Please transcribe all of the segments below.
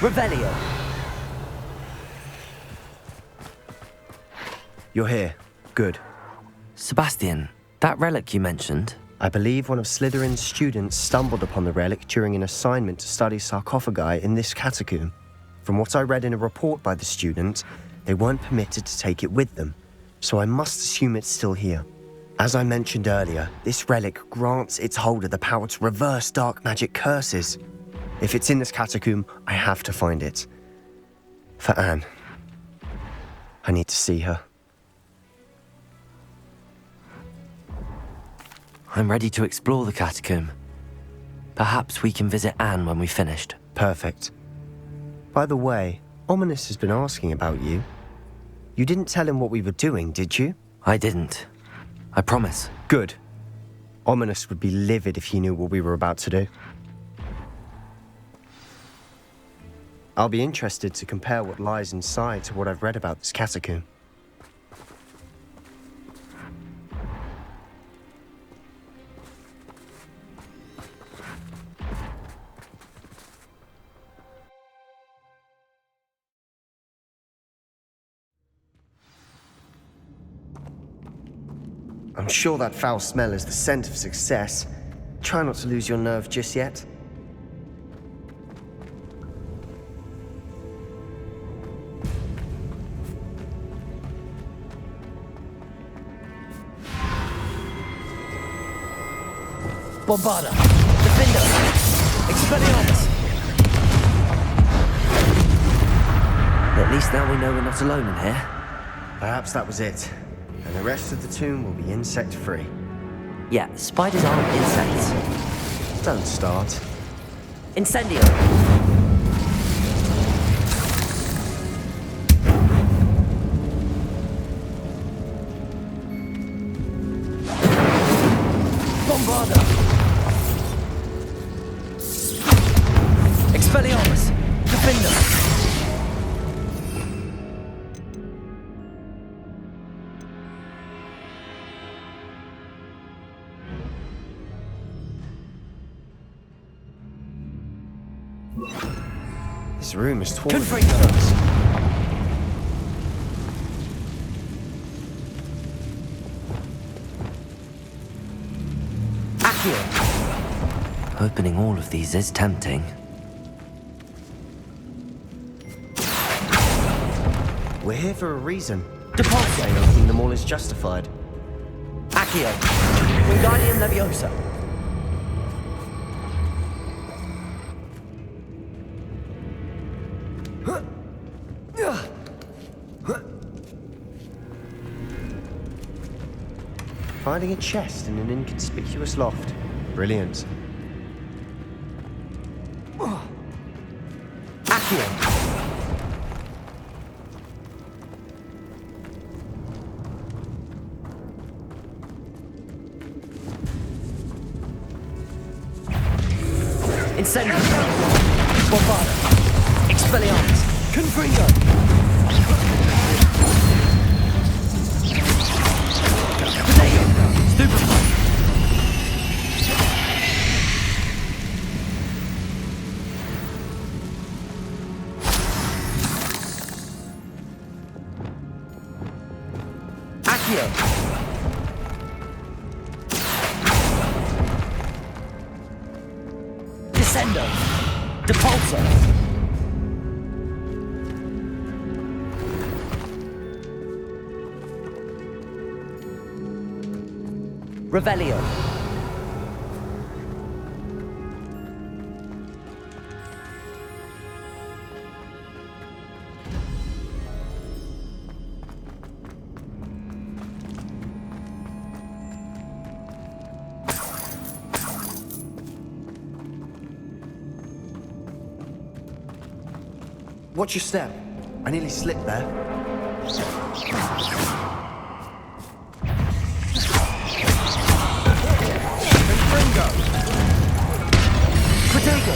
Revelio. You're here. Good. Sebastian, that relic you mentioned? I believe one of Slytherin's students stumbled upon the relic during an assignment to study sarcophagi in this catacomb. From what I read in a report by the student, they weren't permitted to take it with them, so I must assume it's still here. As I mentioned earlier, this relic grants its holder the power to reverse dark magic curses. If it's in this catacomb, I have to find it. For Anne. I need to see her. I'm ready to explore the catacomb. Perhaps we can visit Anne when we've finished. Perfect. By the way, Ominous has been asking about you. You didn't tell him what we were doing, did you? I didn't. I promise. Good. Ominous would be livid if he knew what we were about to do. I'll be interested to compare what lies inside to what I've read about this catacomb. I'm sure that foul smell is the scent of success. Try not to lose your nerve just yet. Bombarda. Defender. Expelliarmus. At least now we know we're not alone in here. Perhaps that was it. And the rest of the tomb will be insect-free. Yeah, spiders aren't insects. Don't start. Incendio. Bombarda. Expelliarmus. Defender. This room is torn. Opening all of these is tempting. We're here for a reason. Depulso. Saying opening them all is justified. Accio. Wingardium Leviosa. Finding a chest in an inconspicuous loft. Brilliant. Accio. Incendio. Bombarda. Expelliarmus. Confringo. Potato. Stupefy. Accio. Descendo. Depulso. Revelio. Watch your step. I nearly slipped there. Confringo. Potato.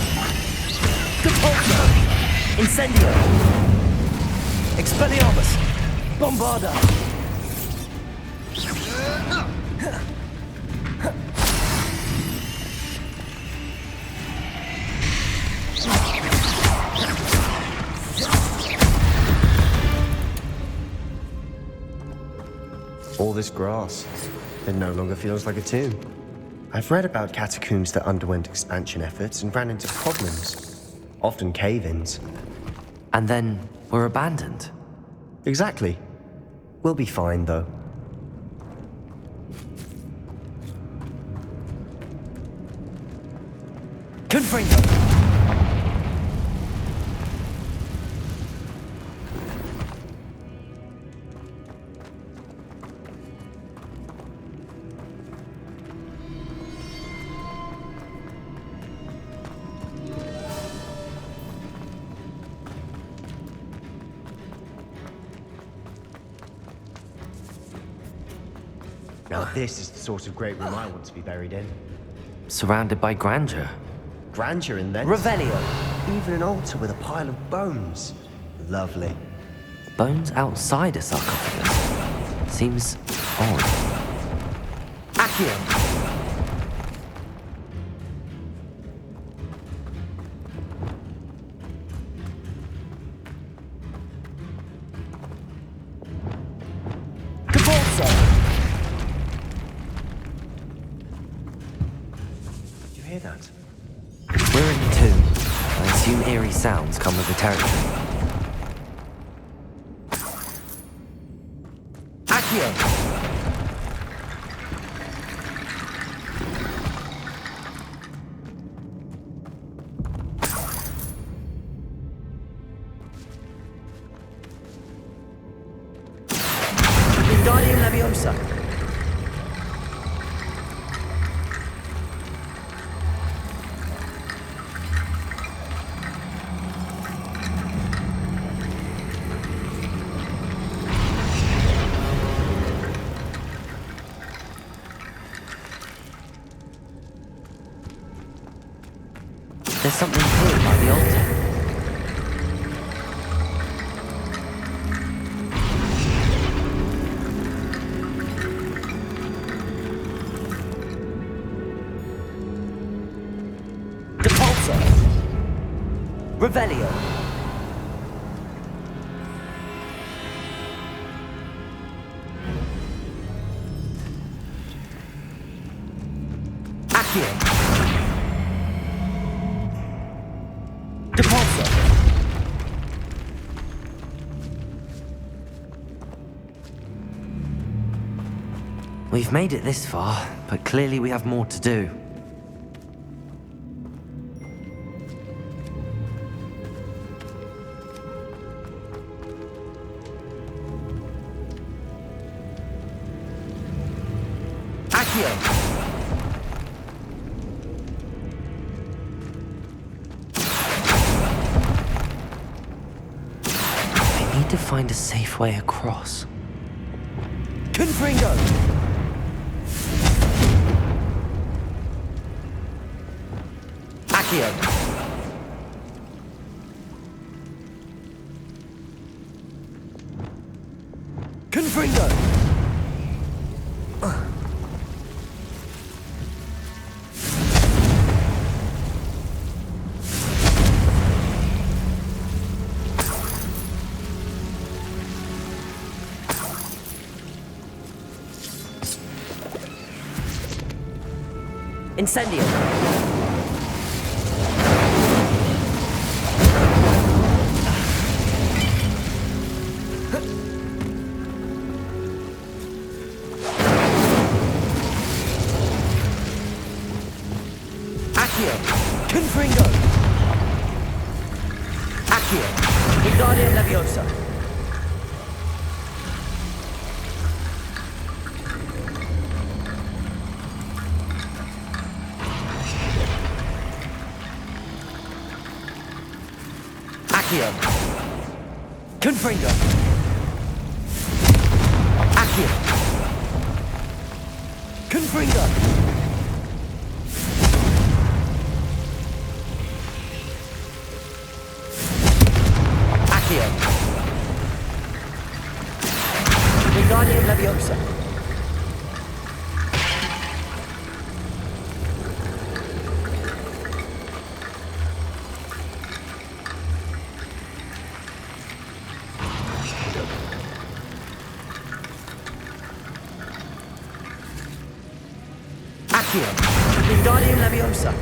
Depulso. Incendio. Expelliarmus. Bombarda. this grass. It no longer feels like a tomb. I've read about catacombs that underwent expansion efforts and ran into problems, often cave-ins. And then were abandoned. Exactly. We'll be fine, though. Confringo! Now this is the sort of great room I want to be buried in. Surrounded by grandeur. Grandeur and then... Revelio! Even an altar with a pile of bones. Lovely. Bones outside a sarcophagus. Seems odd. Accio! Hear that? We're in the tomb. I assume eerie sounds come with the territory. Accio! Wingardium Leviosa! There's something here by the altar. Depulso! Revelio! Accio! Depulso! We've made it this far, but clearly we have more to do. Accio! I need to find a safe way across. Confringo! Accio! Confringo! Incendio! Accio! Confringo! Accio! Wingardium Leviosa! Accio! Confringo! Accio! Confringo! Accio! Wingardium Leviosa! Accio. Wingardium Leviosa.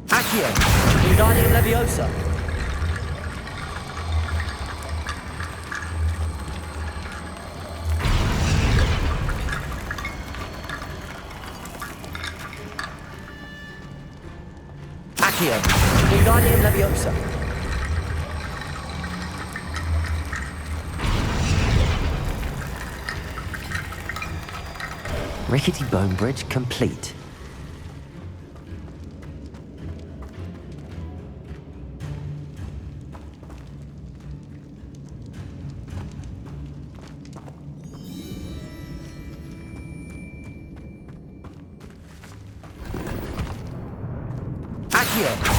Accio. Wingardium Leviosa. Accio. Wingardium Leviosa. Rickety bone bridge complete. Accio.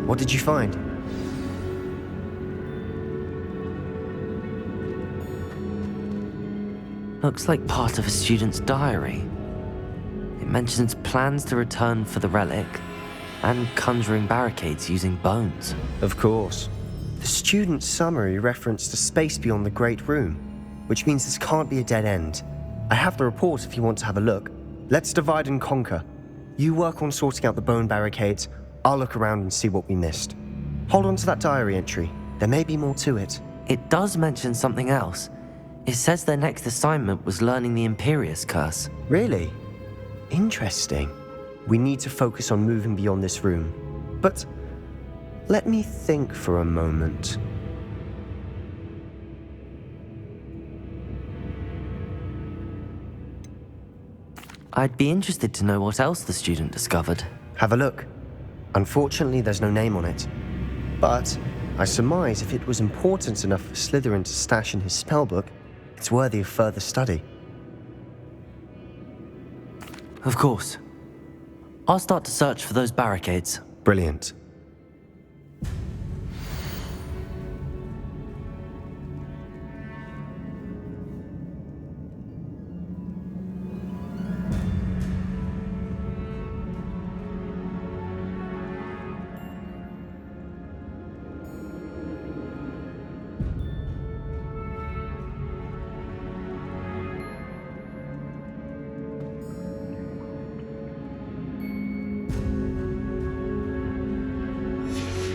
What did you find? Looks like part of a student's diary. It mentions plans to return for the relic and conjuring barricades using bones. Of course. The student's summary referenced a space beyond the Great Room, which means this can't be a dead end. I have the report if you want to have a look. Let's divide and conquer. You work on sorting out the bone barricades. I'll look around and see what we missed. Hold on to that diary entry. There may be more to it. It does mention something else. It says their next assignment was learning the Imperius Curse. Really? Interesting. We need to focus on moving beyond this room. But let me think for a moment. I'd be interested to know what else the student discovered. Have a look. Unfortunately, there's no name on it. But I surmise if it was important enough for Slytherin to stash in his spellbook, it's worthy of further study. Of course. I'll start to search for those barricades. Brilliant.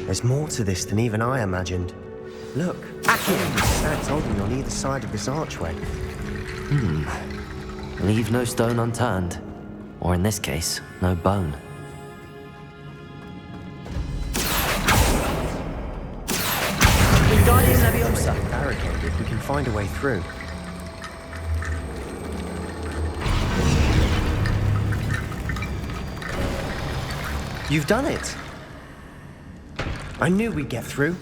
There's more to this than even I imagined. Look, snags holding on either side of this archway. Leave no stone unturned. Or in this case, no bone. Wingardium Leviosa. Barricaded, we can find a way through. You've done it! I knew we'd get through.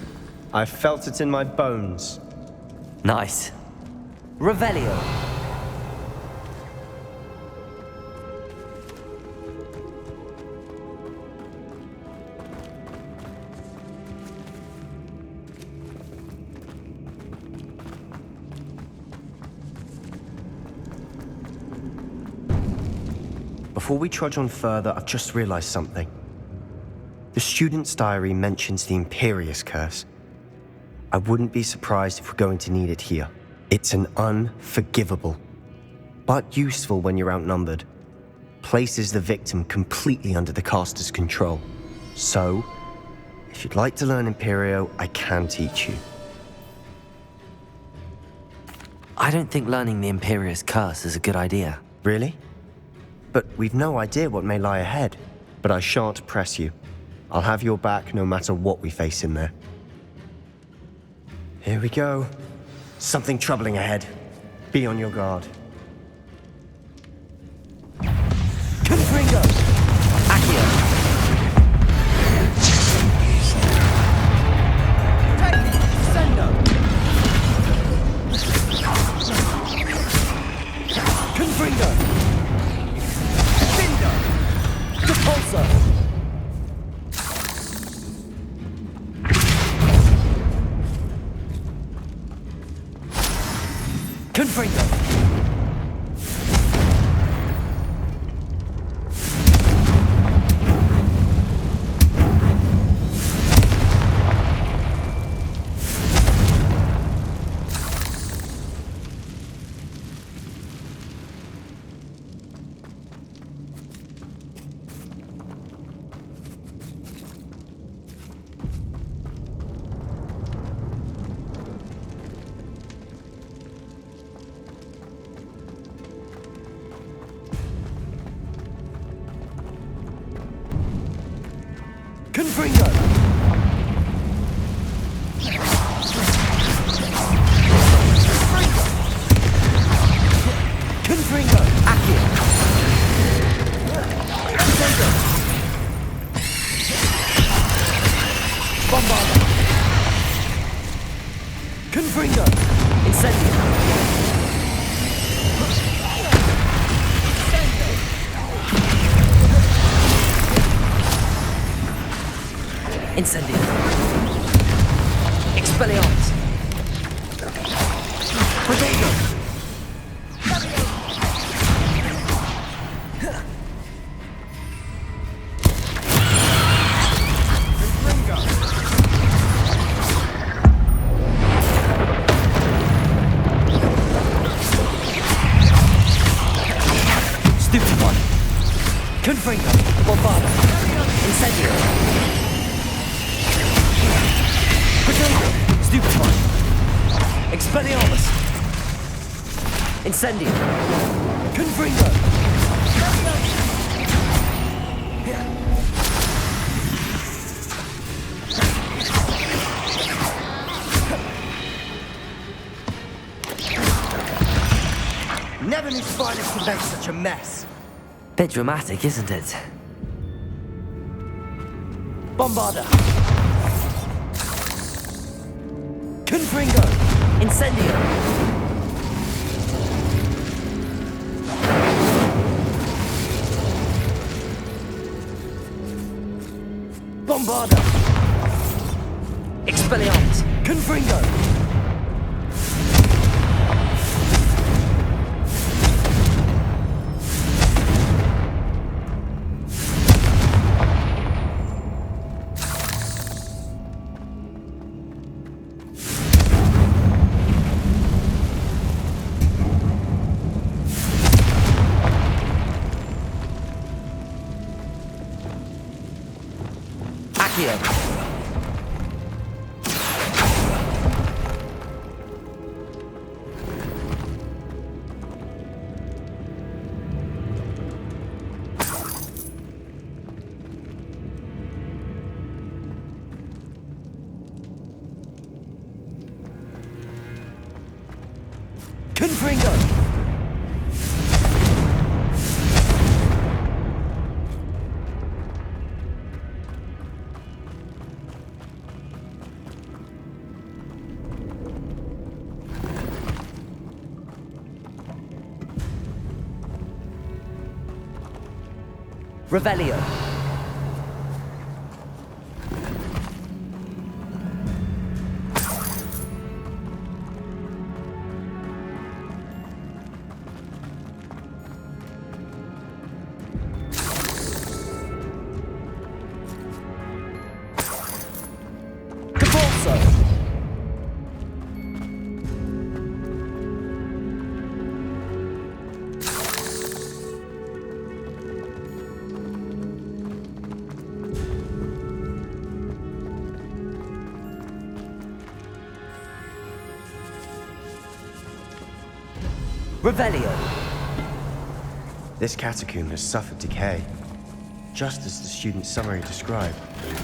I felt it in my bones. Nice. Revelio. Before we trudge on further, I've just realized something. The student's diary mentions the Imperius Curse. I wouldn't be surprised if we're going to need it here. It's an unforgivable, but useful when you're outnumbered. Places the victim completely under the caster's control. So, if you'd like to learn Imperio, I can teach you. I don't think learning the Imperius Curse is a good idea. Really? but we've no idea what may lie ahead. But I shan't press you. I'll have your back no matter what we face in there. Here we go. Something troubling ahead. Be on your guard. Confringo! Accio! Sendo! Confringo! Bindo! Depulso! Confringo! Confringo! Confringo! Accio! Confringo! Bombarda! Confringo! Incendio! Incendio! Expelliarmus! Protego! Stupid one! Confringo! Bombarda! Incendio! Stupid one! Expelliarmus! Incendio! Confringo! Never knew spiders could make such a mess. Bit dramatic, isn't it? Bombarda! Confringo! Incendio! Bombarda! Expelliarmus! Confringo! Accio! Confringo! Revelio. Depulso. Revelio. This catacomb has suffered decay, just as the student's summary described.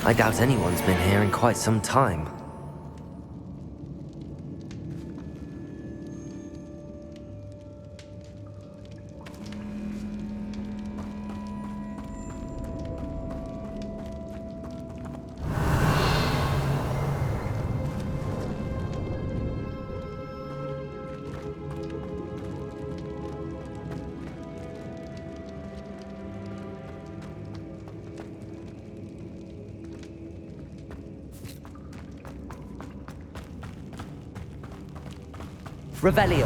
I doubt anyone's been here in quite some time. Revelio.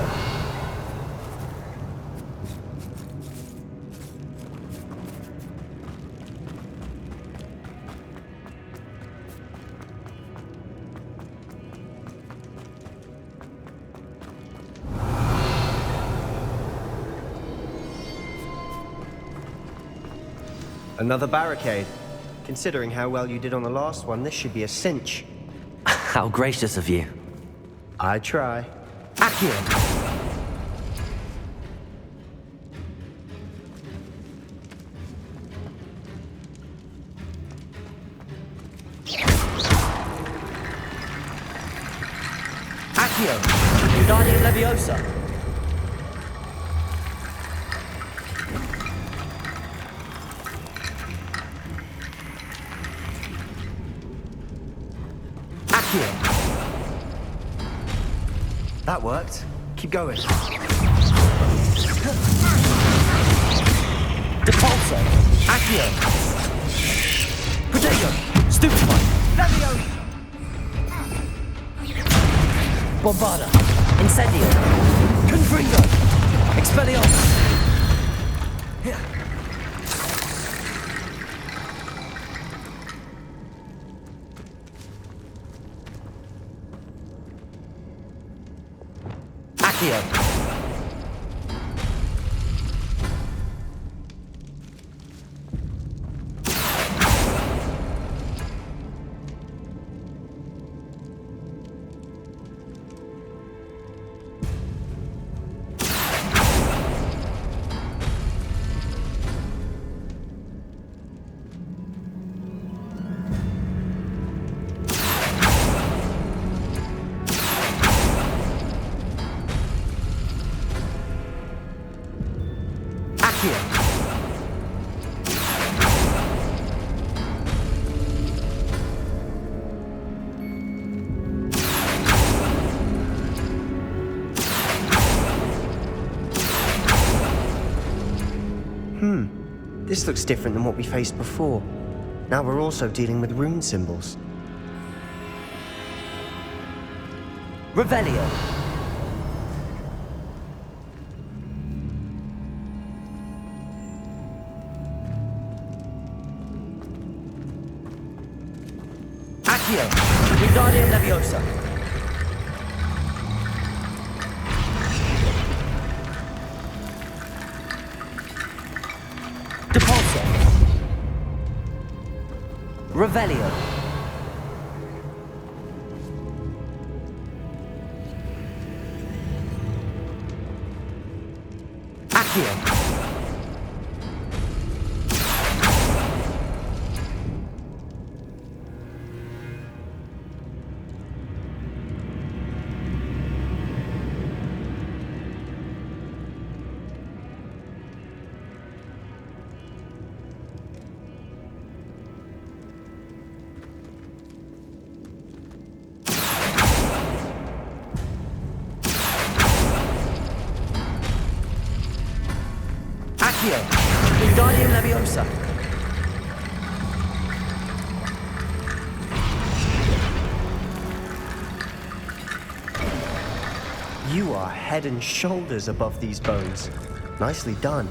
Another barricade. Considering how well you did on the last one, this should be a cinch. How gracious of you. I try. Accio. Accio. Guardian Leviosa. Accio. That worked. Keep going. Depulso. Accio. Potato. Stupefy. Levio. Bombarda. Incendio. Confringo. Expelliarmus. Accio. This looks different than what we faced before. Now we're also dealing with rune symbols. Revelio. Accio. Guardian Leviosa. Depulso. Revelio. Accio. Accio. Guardian Leviosa. You are head and shoulders above these bones. Nicely done.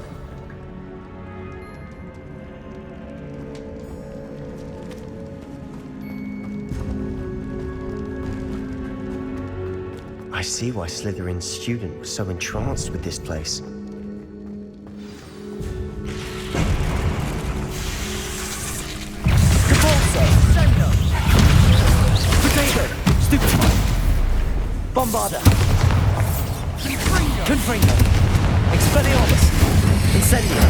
I see why Slytherin's student was so entranced with this place. Bombarda. Confringo. Expelliarmus. Incendio.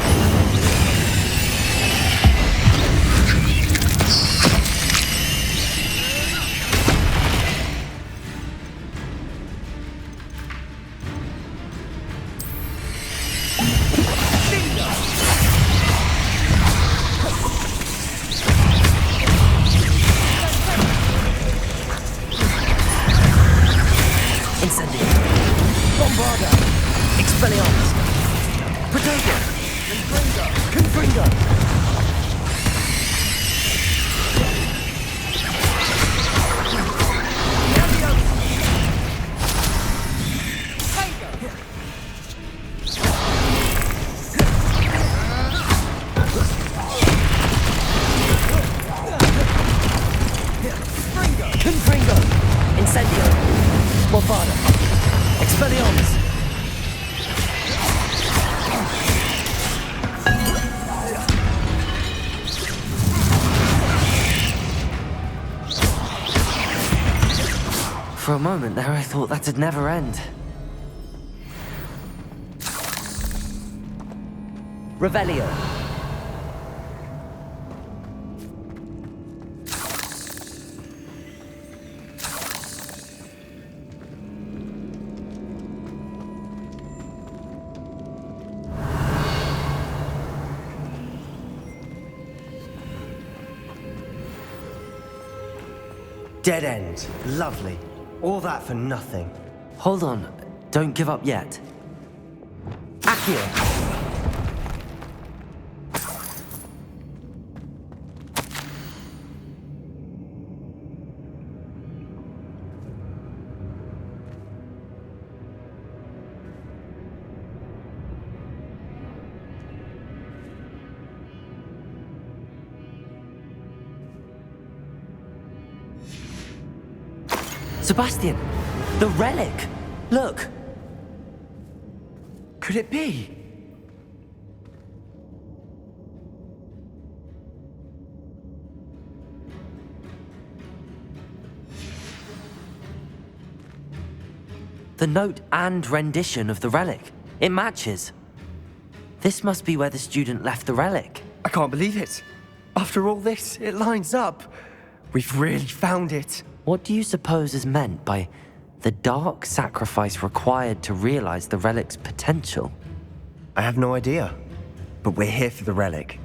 Incendio. Bombarda. Expelliarmus. Protego. Confringo. Confringo. Incendio. Bombarda. Expelliarmus. For a moment there, I thought that'd never end. Revelio. Dead end. Lovely. All that for nothing. Hold on, don't give up yet. Accio. Sebastian! The relic! Look! Could it be? The note and rendition of the relic. It matches. This must be where the student left the relic. I can't believe it. After all this, it lines up. We've really found it. What do you suppose is meant by the dark sacrifice required to realize the relic's potential? I have no idea. But we're here for the relic.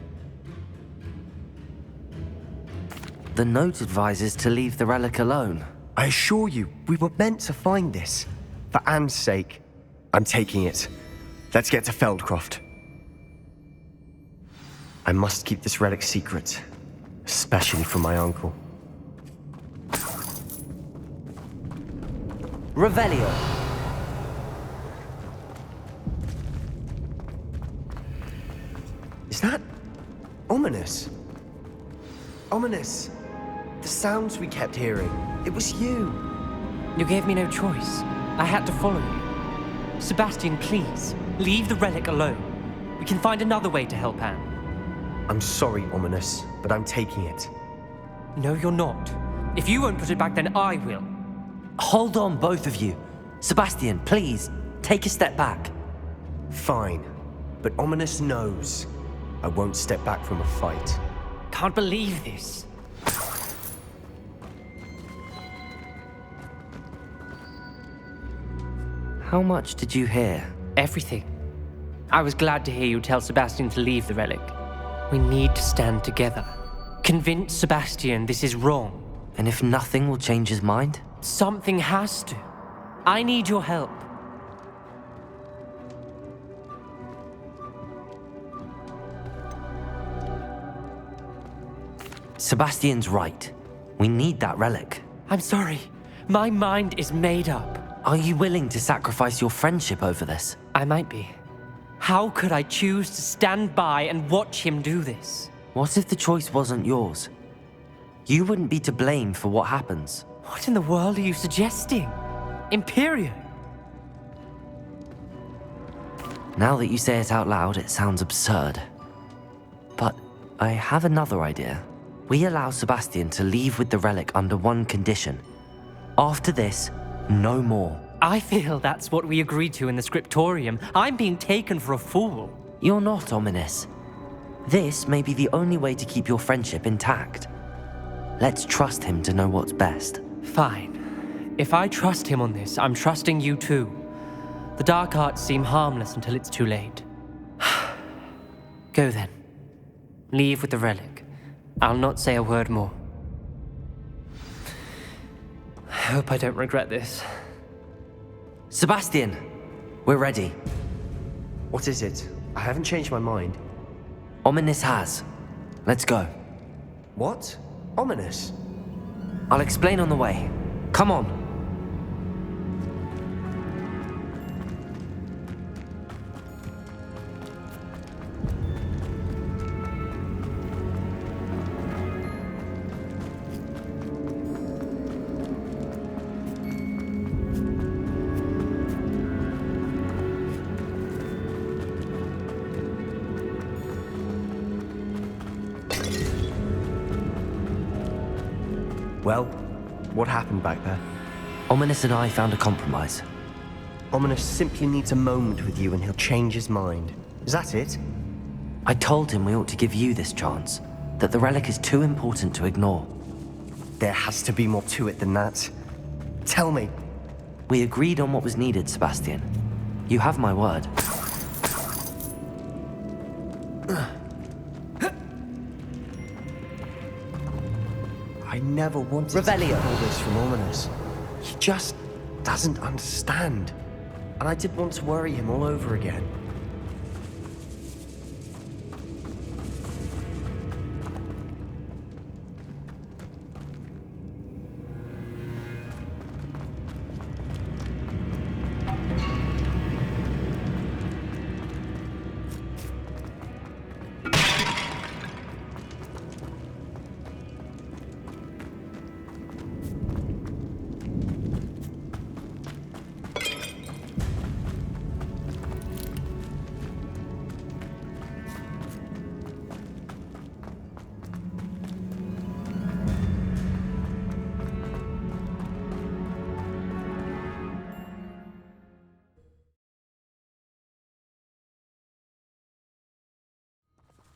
The note advises to leave the relic alone. I assure you, we were meant to find this. For Anne's sake, I'm taking it. Let's get to Feldcroft. I must keep this relic secret, especially from my uncle. Revelio. Is that ominous? Ominous. The sounds we kept hearing. It was you. You gave me no choice. I had to follow you. Sebastian, please, leave the relic alone. We can find another way to help Anne. I'm sorry, Ominous, but I'm taking it. No, you're not. If you won't put it back, then I will. Hold on, both of you. Sebastian, please, take a step back. Fine, but Ominous knows I won't step back from a fight. Can't believe this. How much did you hear? Everything. I was glad to hear you tell Sebastian to leave the relic. We need to stand together. Convince Sebastian this is wrong. And if nothing will change his mind? Something has to. I need your help. Sebastian's right. We need that relic. I'm sorry. My mind is made up. Are you willing to sacrifice your friendship over this? I might be. How could I choose to stand by and watch him do this? What if the choice wasn't yours? You wouldn't be to blame for what happens. What in the world are you suggesting? Imperium? Now that you say it out loud, it sounds absurd. But I have another idea. We allow Sebastian to leave with the relic under one condition. After this, no more. I feel that's what we agreed to in the scriptorium. I'm being taken for a fool. You're not ominous. This may be the only way to keep your friendship intact. Let's trust him to know what's best. Fine. If I trust him on this, I'm trusting you too. The dark arts seem harmless until it's too late. Go then. Leave with the relic. I'll not say a word more. I hope I don't regret this. Sebastian, we're ready. What is it? I haven't changed my mind. Ominous has. Let's go. What? Ominous? I'll explain on the way. Come on. Well, what happened back there? Ominous and I found a compromise. Ominous simply needs a moment with you and he'll change his mind. Is that it? I told him we ought to give you this chance, that the relic is too important to ignore. There has to be more to it than that. Tell me. We agreed on what was needed, Sebastian. You have my word. I never wanted Revelio. to hear all this from Ominous. He just doesn't understand. And I didn't want to worry him all over again.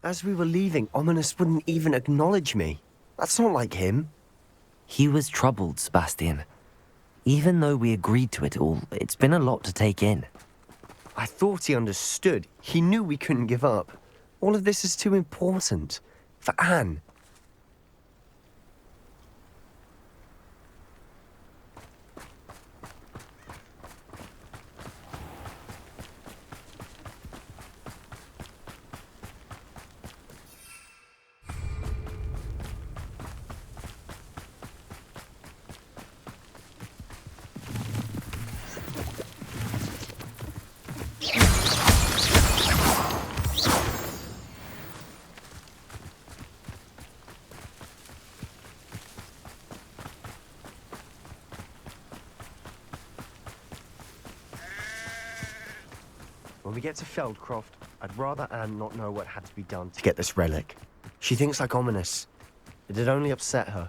As we were leaving, Ominous wouldn't even acknowledge me. That's not like him. He was troubled, Sebastian. Even though we agreed to it all, it's been a lot to take in. I thought he understood. He knew we couldn't give up. All of this is too important. For Anne. When we get to Feldcroft, I'd rather Anne not know what had to be done to get this relic. She thinks like Ominous. It'd only upset her.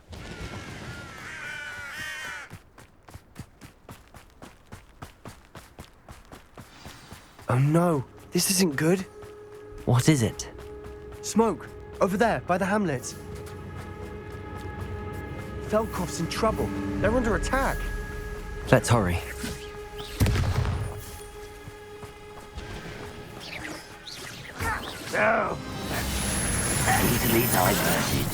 Oh no, this isn't good. What is it? Smoke! Over there, by the hamlet. Feldcroft's in trouble. They're under attack. Let's hurry. No! Easily diverted.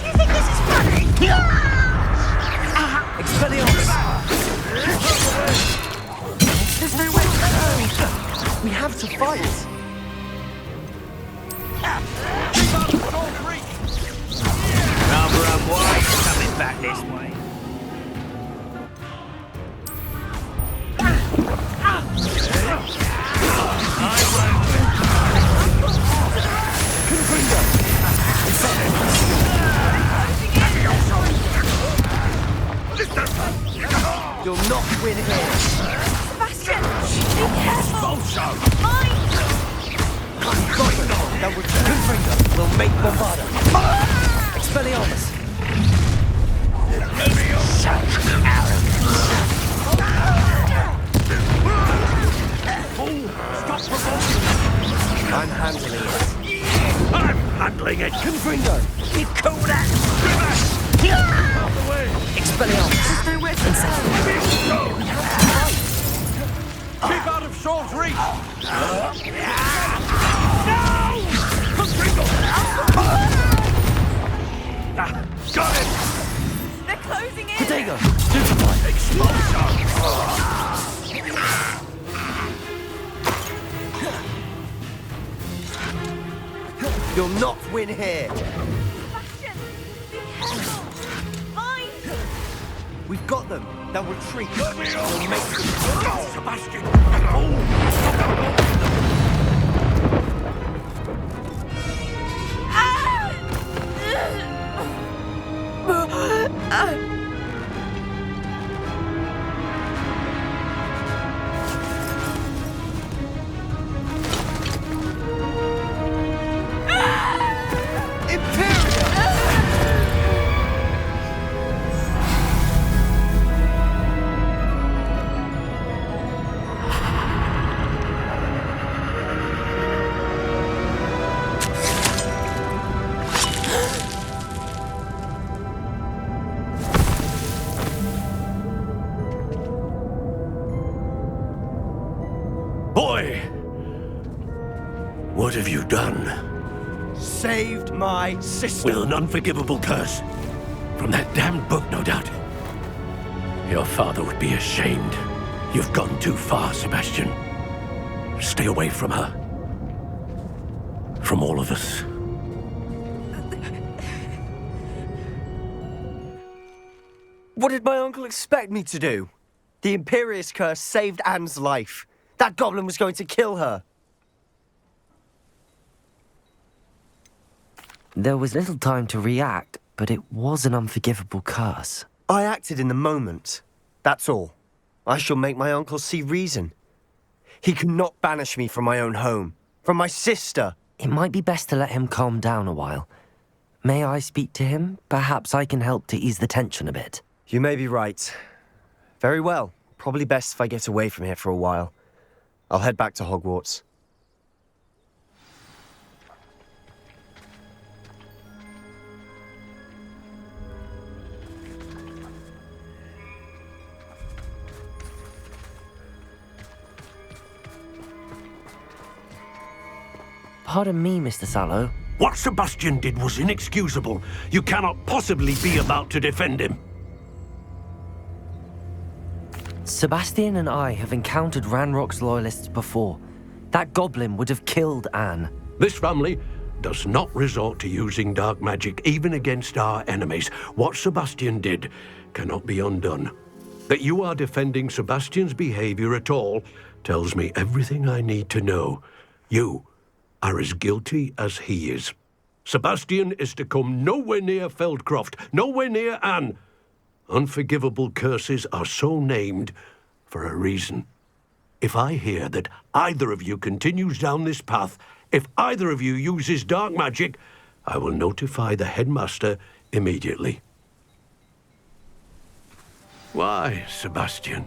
You think this is funny? Expelliarmus! There's no way to go. We have to fight. Number and white coming back this way. You'll not win here. Sebastian! Be careful! Mine! That would Confringo will make Bombarda. Expelliarmus! Such arrogance. I'm handling it. I'm handling it. Confringo! You call that? Out the way. Expelliarmus! Stay with us. Keep out of Saul's reach. Got it. They're closing in. Potato! Expulsion. You'll not win here. Sebastian, be careful. Mine. We've got them. They'll retreat. Let me We'll off. make them. Sebastian. Oh. Boy! What have you done? Saved my sister. With an unforgivable curse. From that damned book, no doubt. Your father would be ashamed. You've gone too far, Sebastian. Stay away from her. From all of us. What did my uncle expect me to do? The Imperious curse saved Anne's life. That goblin was going to kill her. There was little time to react, but it was an unforgivable curse. I acted in the moment. That's all. I shall make my uncle see reason. He cannot banish me from my own home, from my sister. It might be best to let him calm down a while. May I speak to him? Perhaps I can help to ease the tension a bit. You may be right. Very well. Probably best if I get away from here for a while. I'll head back to Hogwarts. Pardon me, Mr. Sallow. What Sebastian did was inexcusable. You cannot possibly be about to defend him. Sebastian and I have encountered Ranrock's loyalists before. That goblin would have killed Anne. This family does not resort to using dark magic even against our enemies. What Sebastian did cannot be undone. That you are defending Sebastian's behavior at all tells me everything I need to know. You are as guilty as he is. Sebastian is to come nowhere near Feldcroft, nowhere near Anne. Unforgivable curses are so named for a reason. If I hear that either of you continues down this path, if either of you uses dark magic, I will notify the headmaster immediately. Why, Sebastian?